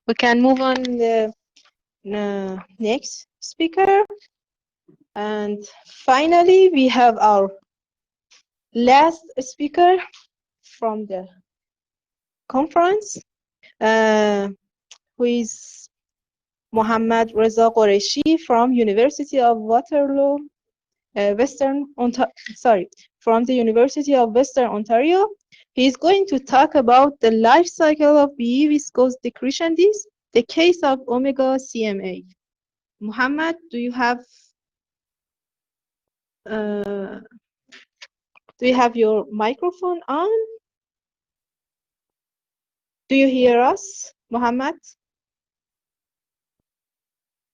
We can move on the next speaker. And finally, we have our last speaker from the conference, who is MohammadReza Ghoreyshi from University of Waterloo, from the University of Western Ontario. He is going to talk about the life cycle of BE viscose decreasing the case of omega CMA. Mohammed, do you have your microphone on? Do you hear us, Mohammed?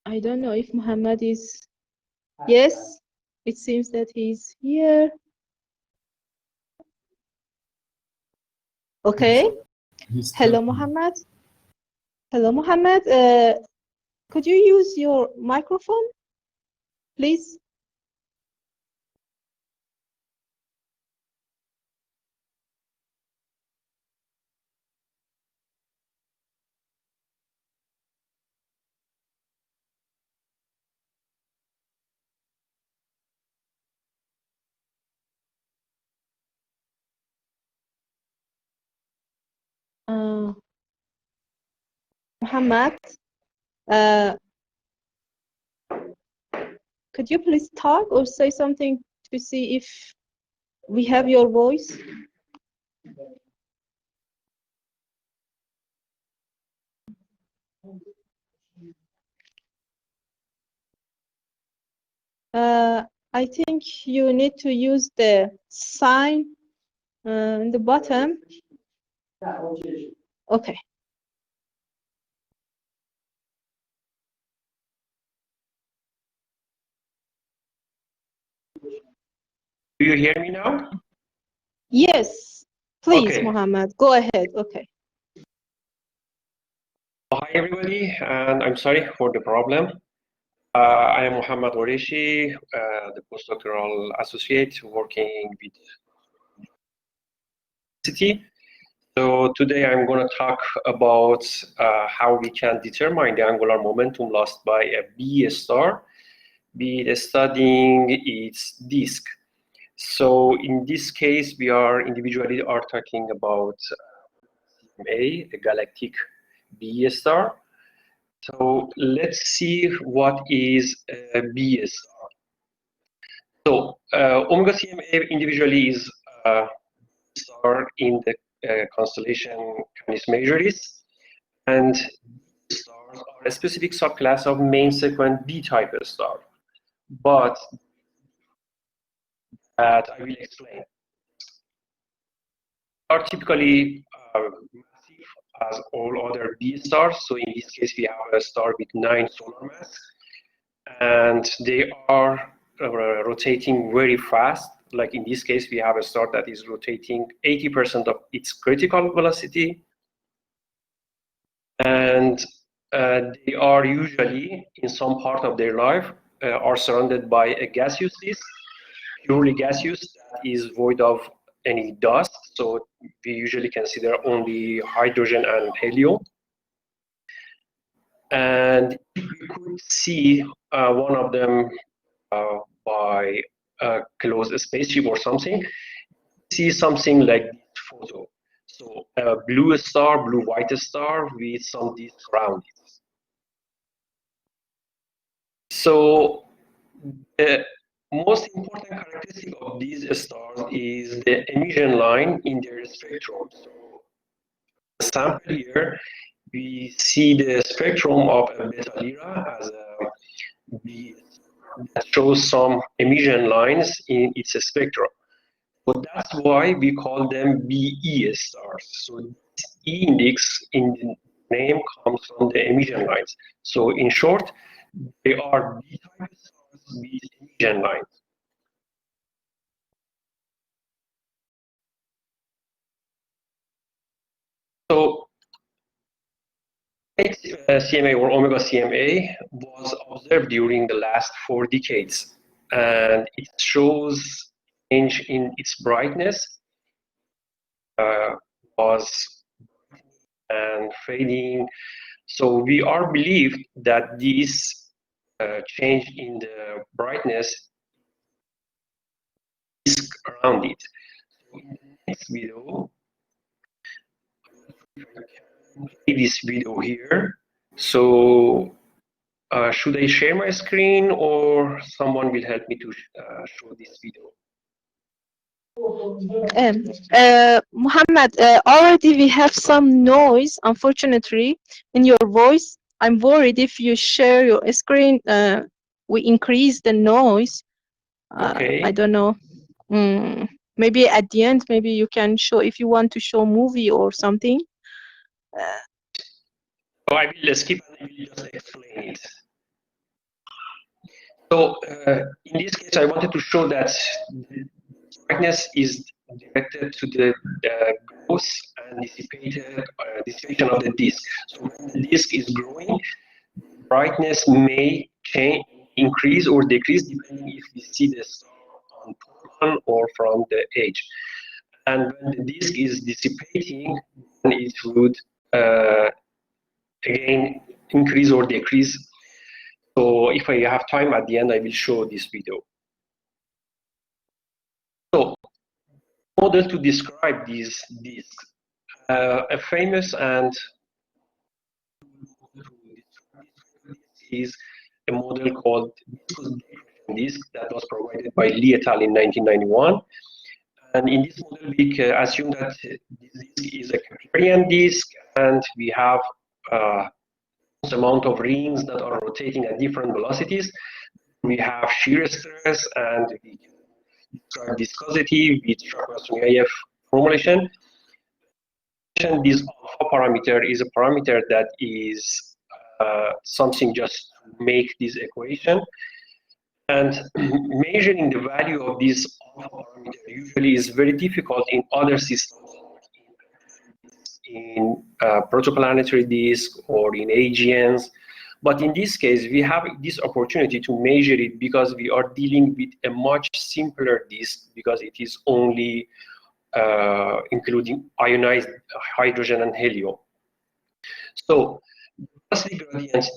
I don't know if Mohammed is. Yes, it seems that he's here. Okay. Hello, Mohammed. Hello, Mohammed. Could you use your microphone, please? Mohammed, could you please talk or say something to see if we have your voice? I think you need to use the sign in the bottom. Okay. Do you hear me now? Yes, please, okay. Mohammed, go ahead. Okay. Hi, everybody, and I'm sorry for the problem. I am Mohammad Ghoreyshi, the postdoctoral associate working with City. So today I'm going to talk about how we can determine the angular momentum lost by a B star, be it studying its disk. So in this case, we are individually talking about a galactic B star. So let's see what is a B star. So omega CMA individually is a star in the constellation Canis Majoris, and stars are a specific subclass of main sequence B-type star. But that I will explain. Are typically massive as all other B stars. So in this case, we have a star with 9 solar mass, and they are rotating very fast. Like in this case, we have a star that is rotating 80% of its critical velocity, and they are usually in some part of their life are surrounded by a gaseous disk, purely gaseous, that is void of any dust. So we usually consider only hydrogen and helium. And you could see one of them by a close spaceship or something, see something like this photo. So a blue star, blue-white star with some disk around it. So the most important characteristic of these stars is the emission line in their spectrum. So the sample here, we see the spectrum of a beta Lyra as a B that shows some emission lines in its spectrum. So that's why we call them BE stars. So this E index in the name comes from the emission lines. So in short, they are B-type stars with emission lines. So CMA or omega CMA was observed during the last 4 decades, and it shows change in its brightness, was and fading So we are believed that this change in the brightness is around it. So in the next video, play this video here. So should I share my screen or someone will help me to show this video? Muhammad, already we have some noise, unfortunately, in your voice. I'm worried if you share your screen, we increase the noise. Okay. I don't know. Maybe at the end, maybe you can show if you want to show movie or something. So I will skip and I will just explain it. So in this case, I wanted to show that the brightness is directed to the growth and dissipation of the disk. So when the disk is growing, brightness may change, increase or decrease depending if we see the star on top or from the edge. And when the disk is dissipating, then it would again increase or decrease. So if I have time at the end, I will show this video. So, model to describe these disks. A famous and is a model called viscous decretion disk that was provided by Lee et al. In 1991. And in this model, we assume that this disk is a Keplerian disk, and we have amount of rings that are rotating at different velocities. We have shear stress, and we describe viscosity with Shapiro-Sunyaev formulation. This alpha parameter is a parameter that is something just to make this equation. And measuring the value of this alpha parameter usually is very difficult in other systems, in protoplanetary disk or in AGNs. But in this case, we have this opportunity to measure it because we are dealing with a much simpler disk because it is only including ionized hydrogen and helium. So velocity gradients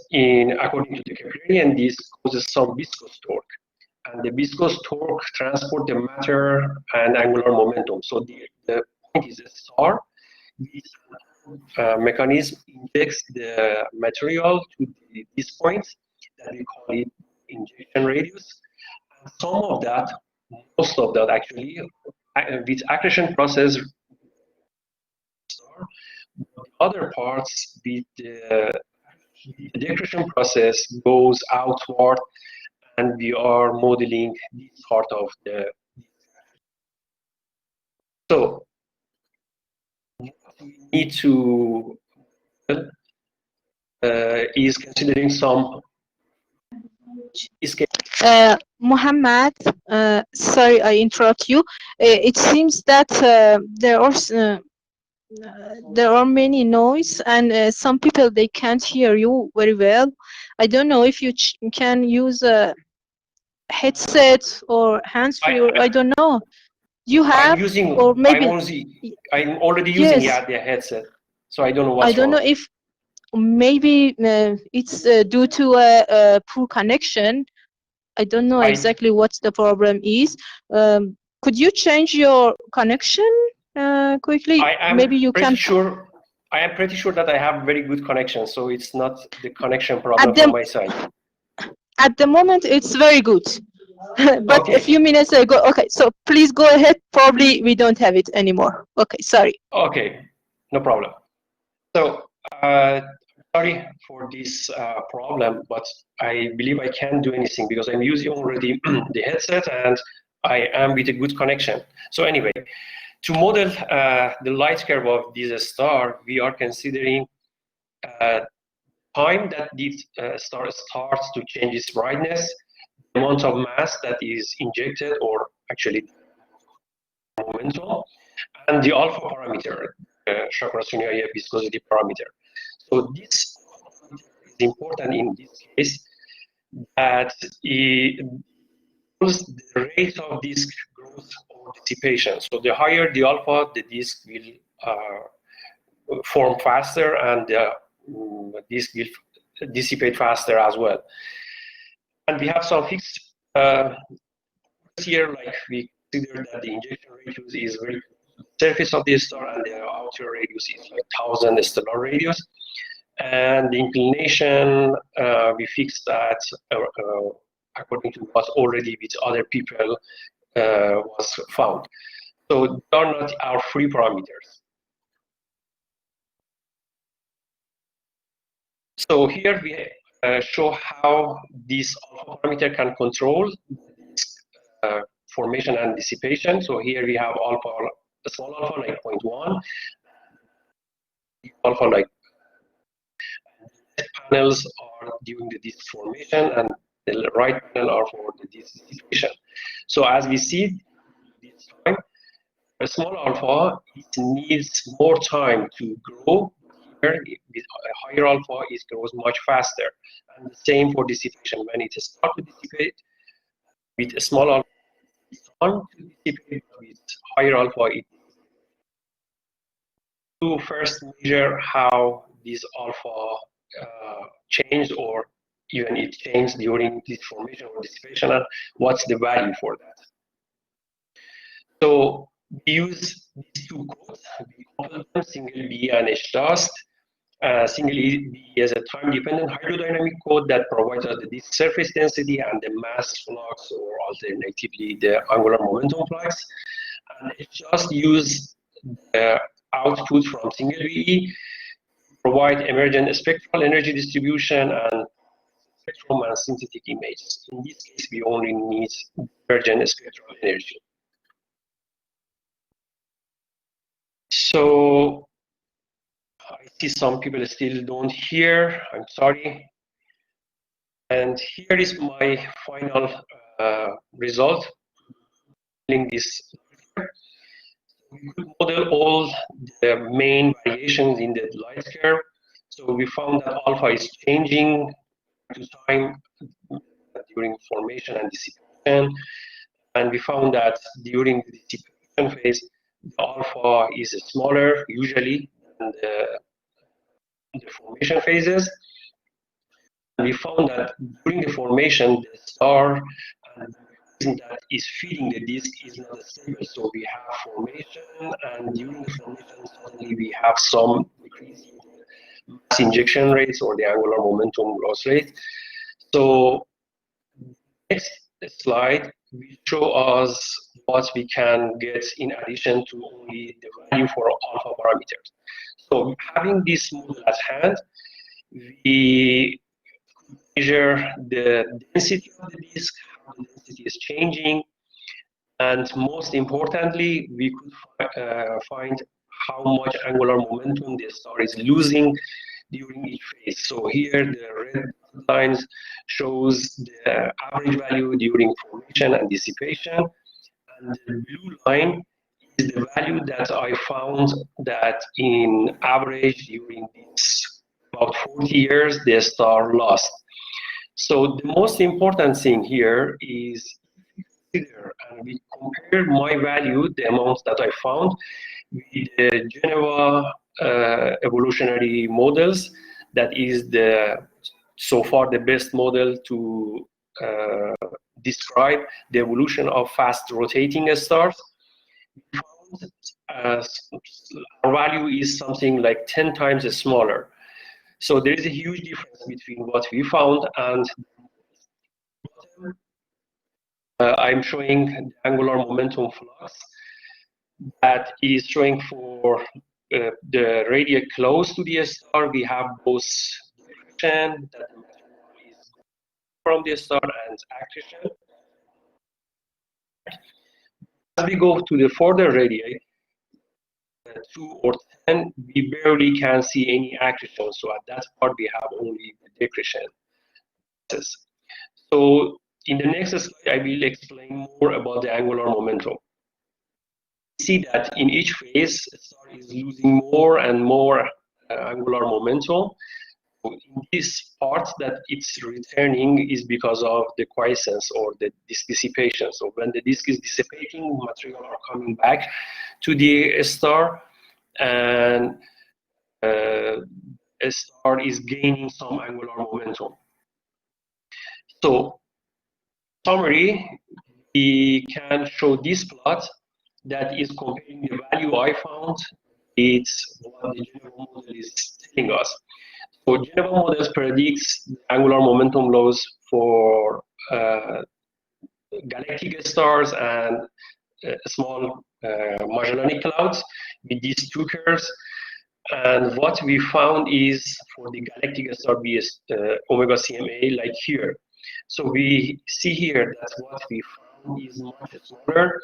according to the Keplerian disk causes some viscous torque. And the viscous torque transport the matter and angular momentum. So the point is a star. This mechanism injects the material to this point that we call it injection radius. And some of that, most of that actually, with accretion process, the other parts with the decretion process goes outward, and we are modeling this part of the. So what we need to is considering some. Muhammad, sorry I interrupt you. It seems that there are many noise, and some people they can't hear you very well. I don't know if you can use a headset or hands-free, or I don't know. You have, I'm using, or maybe I'm already using yes. the headset, so I don't know what's I don't wrong. know if maybe it's due to a poor connection. I don't know exactly what the problem is. Could you change your connection quickly? Maybe you can. I am pretty sure that I have very good connection, so it's not the connection problem from my side. At the moment, it's very good. But okay. A few minutes ago, okay, so please go ahead. Probably we don't have it anymore. Okay, sorry. Okay, no problem. So, sorry for this problem, but I believe I can't do anything because I'm using already the headset and I am with a good connection. So anyway, to model the light curve of this star, we are considering time that this star starts to change its brightness, the amount of mass that is injected, or actually momentum, and the alpha parameter, Shapiro-Sunyaev viscosity parameter. So this is important in this case that it shows the rate of disk growth or dissipation. So the higher the alpha, the disk will form faster, and the this will dissipate faster as well. And we have some fixed here, like we consider that the injection radius is very surface of the star, and the outer radius is like 1,000 stellar radius. And the inclination, we fixed that according to what already with other people was found. So they are not our free parameters. So here we show how this alpha parameter can control formation and dissipation. So here we have alpha, small alpha like 0.1, alpha like panels are during the disk formation, and the right panel are for the dissipation. So as we see this time, a small alpha, it needs more time to grow. Here, with a higher alpha, it grows much faster. And the same for dissipation. When it starts to dissipate, with a small alpha, it's on to dissipate. With higher alpha, it to first measure how this alpha changed, or even it changed during this formation or dissipation, and what's the value for that. So we use these two codes. We call them single B and H dust. Single B is a time-dependent hydrodynamic code that provides us the disk surface density and the mass flux, or alternatively the angular momentum flux. And it just use the output from single BE, provide emergent spectral energy distribution and spectrum and synthetic images. In this case, we only need emergent spectral energy. So I see some people still don't hear. I'm sorry. And here is my final result. This we could model all the main variations in the light curve. So we found that alpha is changing to time during formation and dissipation, and we found that during the dissipation phase, the alpha is smaller usually than the formation phases. And we found that during the formation, the star that is feeding the disk is not stable. So we have formation, and during the formation, suddenly we have some decrease in the mass injection rates or the angular momentum loss rate. So next slide will show us what we can get in addition to only the value for alpha parameters. So having this model at hand, we measure the density of the disk, how the density is changing, and most importantly, we could find how much angular momentum the star is losing during each phase. So here the red lines shows the average value during formation and dissipation, and the blue line is the value that I found that in average during this about 40 years the star lost. So the most important thing here is consider, and we compare my value, the amounts that I found, with the Geneva evolutionary models. That is so far the best model to describe the evolution of fast rotating stars. We found our value is something like 10 times smaller. So there is a huge difference between what we found and I'm showing the angular momentum flux that is showing for the radius close to the star. We have both direction that is from the star and accretion. As we go to the further radii, 2 or 10, we barely can see any accretion. So at that part, we have only the decretion. So in the next slide, I will explain more about the angular momentum. See that in each phase, the star is losing more and more angular momentum. So in this part that it's returning is because of the quiescence or the disk dissipation. So when the disk is dissipating, material are coming back to the star, and a star is gaining some angular momentum. So, summary, we can show this plot that is comparing the value I found with what the Geneva model is telling us. So Geneva models predicts the angular momentum laws for galactic stars and small Magellanic clouds with these two curves. And what we found is for the galactic star BS omega CMA, like here. So we see here that what we found is much smaller.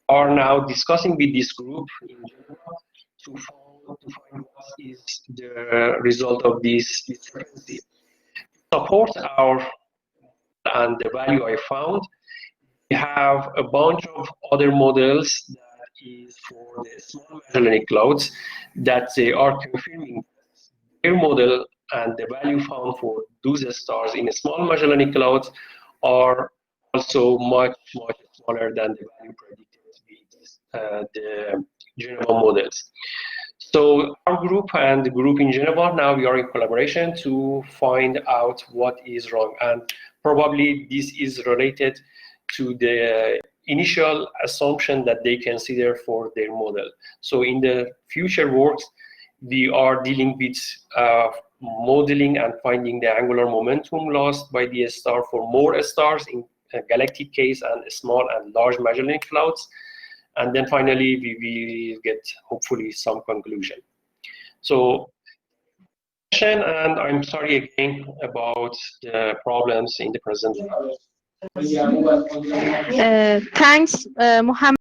Are now discussing with this group in general to find what is the result of this discrepancy. To support our and the value I found, we have a bunch of other models that is for the small Magellanic clouds that they are confirming their model and the value found for those stars in small Magellanic clouds are also much smaller than the value predicted with the Geneva models. So our group and the group in Geneva, now we are in collaboration to find out what is wrong. And probably this is related to the initial assumption that they consider for their model. So in the future works, we are dealing with modeling and finding the angular momentum lost by the star for more stars in galactic case and small and large Magellanic clouds. And then finally, we will get hopefully some conclusion. So, and I'm sorry again about the problems in the presentation. Thanks, Mohammed.